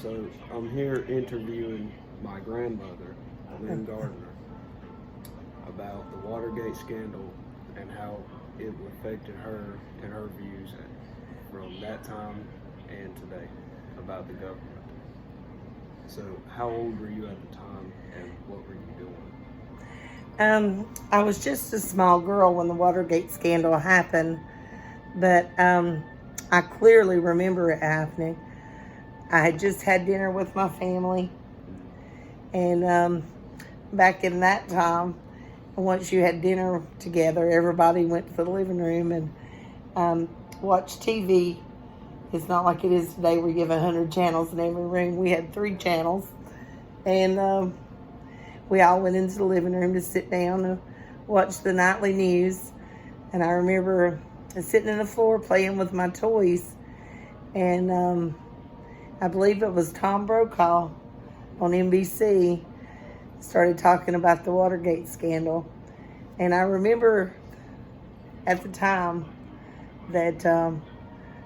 So I'm here interviewing my grandmother, Lynn Gardner, about the Watergate scandal and how it affected her and her views from that time and today about the government. So, how old were you at the time, and what were you doing? I was just a small girl when the Watergate scandal happened, but I clearly remember it happening. I had just had dinner with my family, and back in that time, once you had dinner together, everybody went to the living room and watched TV. It's not like it is today where you have 100 channels in every room. We had 3 channels, and we all went into the living room to sit down and watch the nightly news. And I remember sitting on the floor playing with my toys, and I believe it was Tom Brokaw on NBC started talking about the Watergate scandal. And I remember at the time that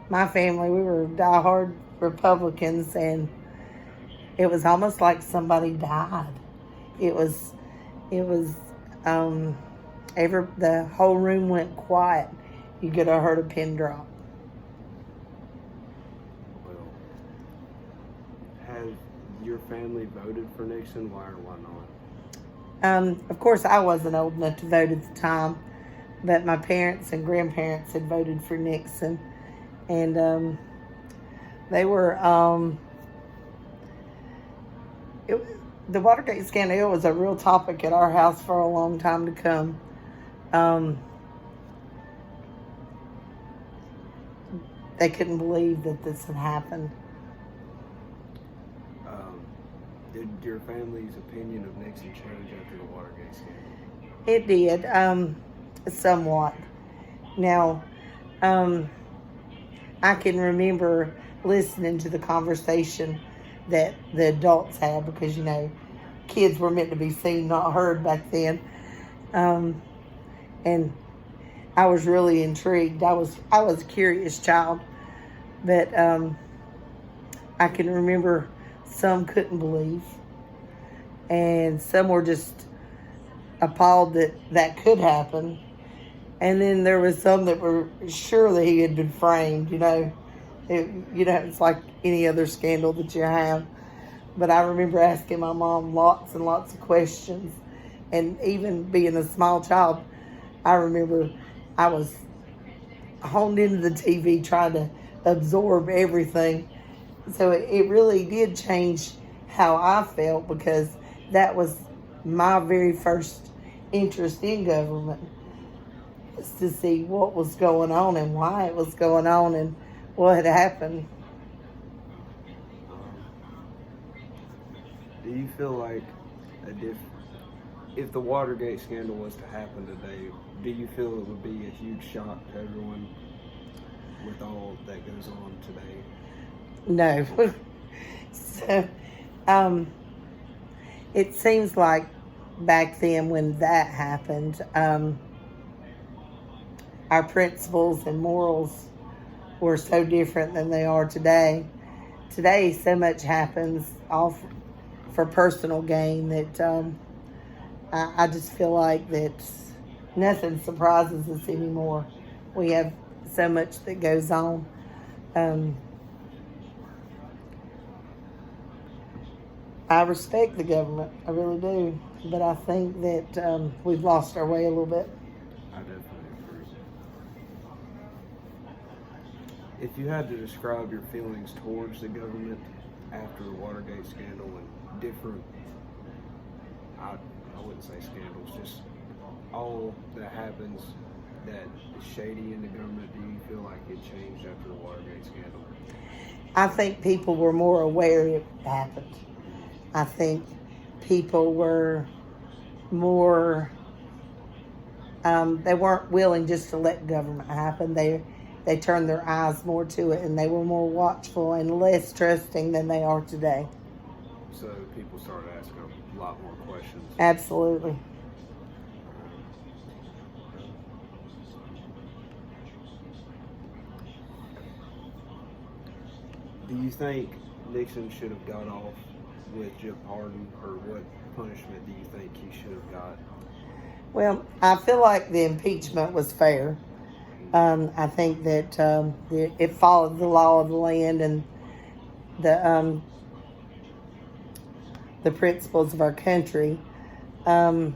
my family, we were diehard Republicans, and it was almost like somebody died. It was, the whole room went quiet. You could have heard a pin drop. Well, have your family voted for Nixon? Why or why not? Of course, I wasn't old enough to vote at the time, but my parents and grandparents had voted for Nixon, and they were. The Watergate scandal was a real topic at our house for a long time to come. They couldn't believe that this had happened. Did your family's opinion of Nixon change after the Watergate scandal? It did, somewhat. Now, I can remember listening to the conversation that the adults had because, kids were meant to be seen, not heard back then. And I was really intrigued. I was a curious child, but I can remember some couldn't believe, and some were just appalled that that could happen. And then there was some that were sure that he had been framed. It's like any other scandal that you have. But I remember asking my mom lots and lots of questions, and even being a small child, I remember I was honed into the TV trying to absorb everything. So it really did change how I felt, because that was my very first interest in government, was to see what was going on and why it was going on and what had happened. Do you feel like if the Watergate scandal was to happen today, do you feel it would be a huge shock to everyone with all that goes on today? No. So, it seems like back then when that happened, our principles and morals were so different than they are today. Today, so much happens all for personal gain that I just feel like that nothing surprises us anymore. We have so much that goes on. I respect the government, I really do, but I think that we've lost our way a little bit. I definitely agree. If you had to describe your feelings towards the government after the Watergate scandal and different, I wouldn't say scandals, just all that happens that is shady in the government, do you feel like it changed after the Watergate scandal? I think people were more aware it happened. I think people were more, they weren't willing just to let government happen. They turned their eyes more to it, and they were more watchful and less trusting than they are today. So people started asking a lot more questions. Absolutely. Do you think Nixon should have got off with just pardon, or what punishment do you think he should have got? Well, I feel like the impeachment was fair. I think that it followed the law of the land and the principles of our country. And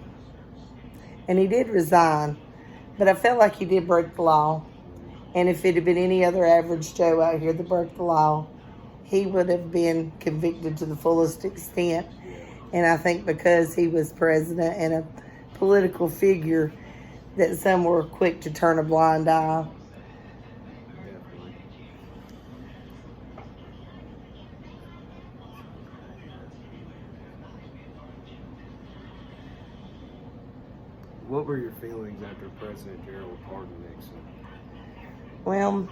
he did resign, but I felt like he did break the law. And if it had been any other average Joe out here that broke the law, he would have been convicted to the fullest extent. And I think because he was president and a political figure, that some were quick to turn a blind eye. Definitely. What were your feelings after President Gerald pardoned Nixon? Well,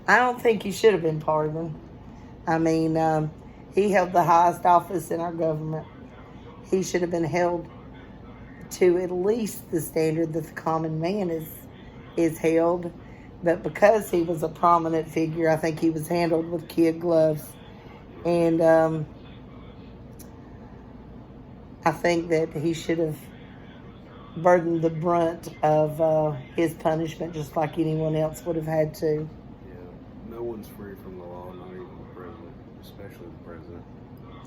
I don't think he should have been pardoned. I mean, he held the highest office in our government. He should have been held to at least the standard that the common man is held. But because he was a prominent figure, I think he was handled with kid gloves. And I think that he should have burdened the brunt of his punishment just like anyone else would have had to. Yeah, no one's free from the law, not even the president, especially the president.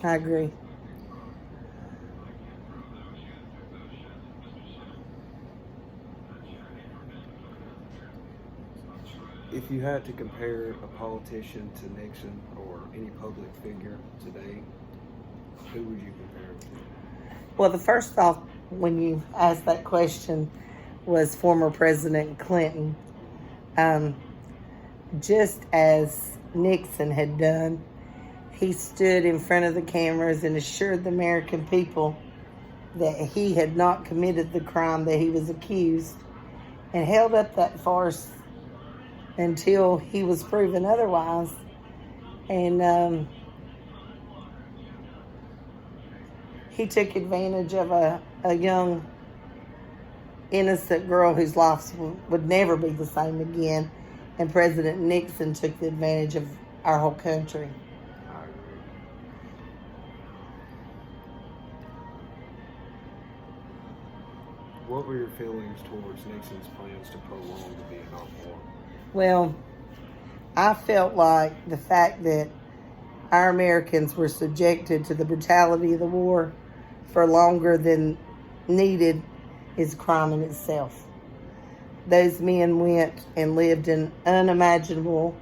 I agree. If you had to compare a politician to Nixon or any public figure today, who would you compare him to? Well, the first thought when you asked that question was former President Clinton. Just as Nixon had done, he stood in front of the cameras and assured the American people that he had not committed the crime that he was accused, and held up that farce until he was proven otherwise. And he took advantage of a young, innocent girl whose life would never be the same again. And President Nixon took the advantage of our whole country. I agree. What were your feelings towards Nixon's plans to prolong the Vietnam War? Well, I felt like the fact that our Americans were subjected to the brutality of the war for longer than needed is a crime in itself. Those men went and lived in unimaginable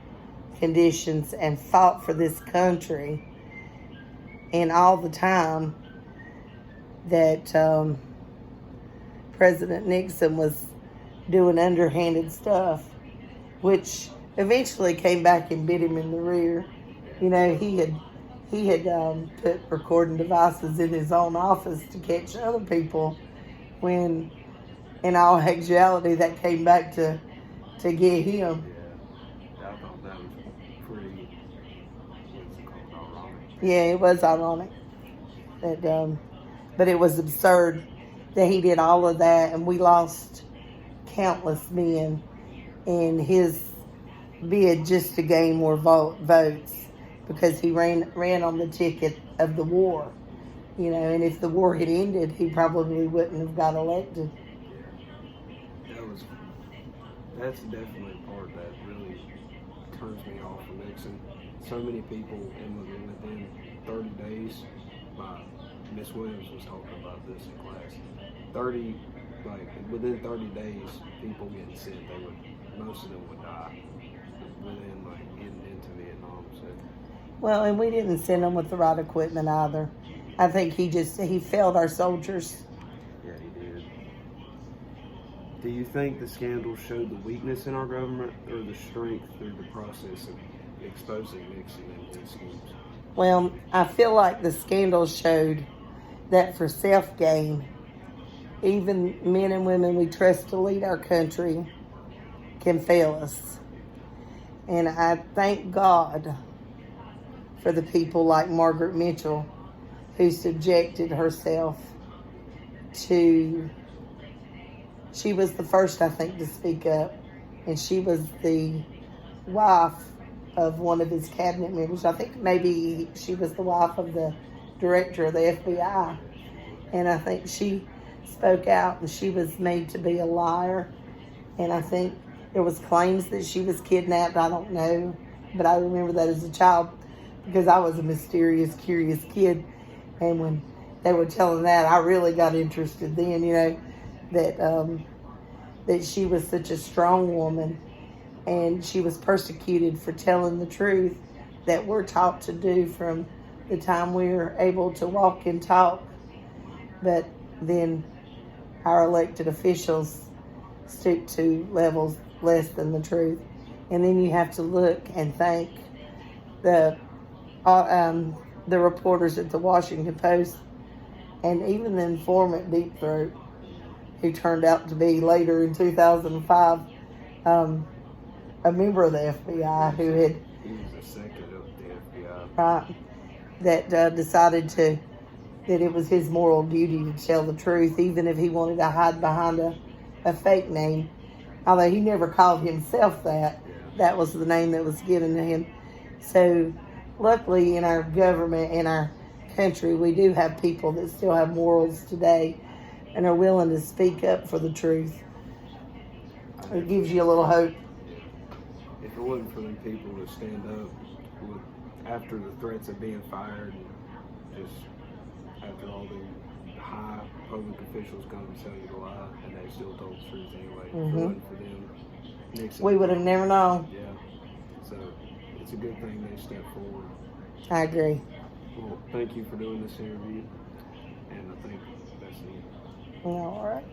conditions and fought for this country. And all the time that President Nixon was doing underhanded stuff, which eventually came back and bit him in the rear. You know, he had put recording devices in his own office to catch other people, when in all actuality that came back to get him. Yeah, I thought that was pretty, what's it called, ironic. Yeah, it was ironic. That, but it was absurd that he did all of that, and we lost countless men in his bid just to gain more votes, because he ran on the ticket of the war. You know, and if the war had ended, he probably wouldn't have got elected. Yeah, that's definitely a part that really turns me off from Nixon. So many people within 30 days, Miss Williams was talking about this in class. Within 30 days, people getting sent, most of them would die within getting into Vietnam. So. Well, and we didn't send them with the right equipment either. I think he failed our soldiers. Yeah, he did. Do you think the scandal showed the weakness in our government or the strength through the process of exposing Nixon and his schemes? Well, I feel like the scandal showed that for self-gain, even men and women we trust to lead our country can fail us. And I thank God for the people like Margaret Mitchell, who subjected herself to, she was the first, I think, to speak up. And she was the wife of one of his cabinet members. I think maybe she was the wife of the director of the FBI. And I think she spoke out and she was made to be a liar. And I think there was claims that she was kidnapped. I don't know. But I remember that as a child because I was a mysterious, curious kid. And when they were telling that, I really got interested then, that she was such a strong woman and she was persecuted for telling the truth that we're taught to do from the time we were able to walk and talk. But then our elected officials stoop to levels less than the truth. And then you have to look and thank the reporters at the Washington Post and even the informant Deep Throat, who turned out to be later in 2005 a member of the FBI who had He was the second of the FBI. right, that decided that it was his moral duty to tell the truth, even if he wanted to hide behind a fake name. Although he never called himself that. That was the name that was given to him. So luckily in our government, in our country, we do have people that still have morals today and are willing to speak up for the truth. It gives you a little hope. If it wasn't for them people to stand up after the threats of being fired and just after all the high public officials come and tell you to lie and they still told the truth anyway. If it wasn't for them, Nixon, We would have never known. Yeah. So it's a good thing they stepped forward. I agree. Well, thank you for doing this interview, and I think that's it. All right.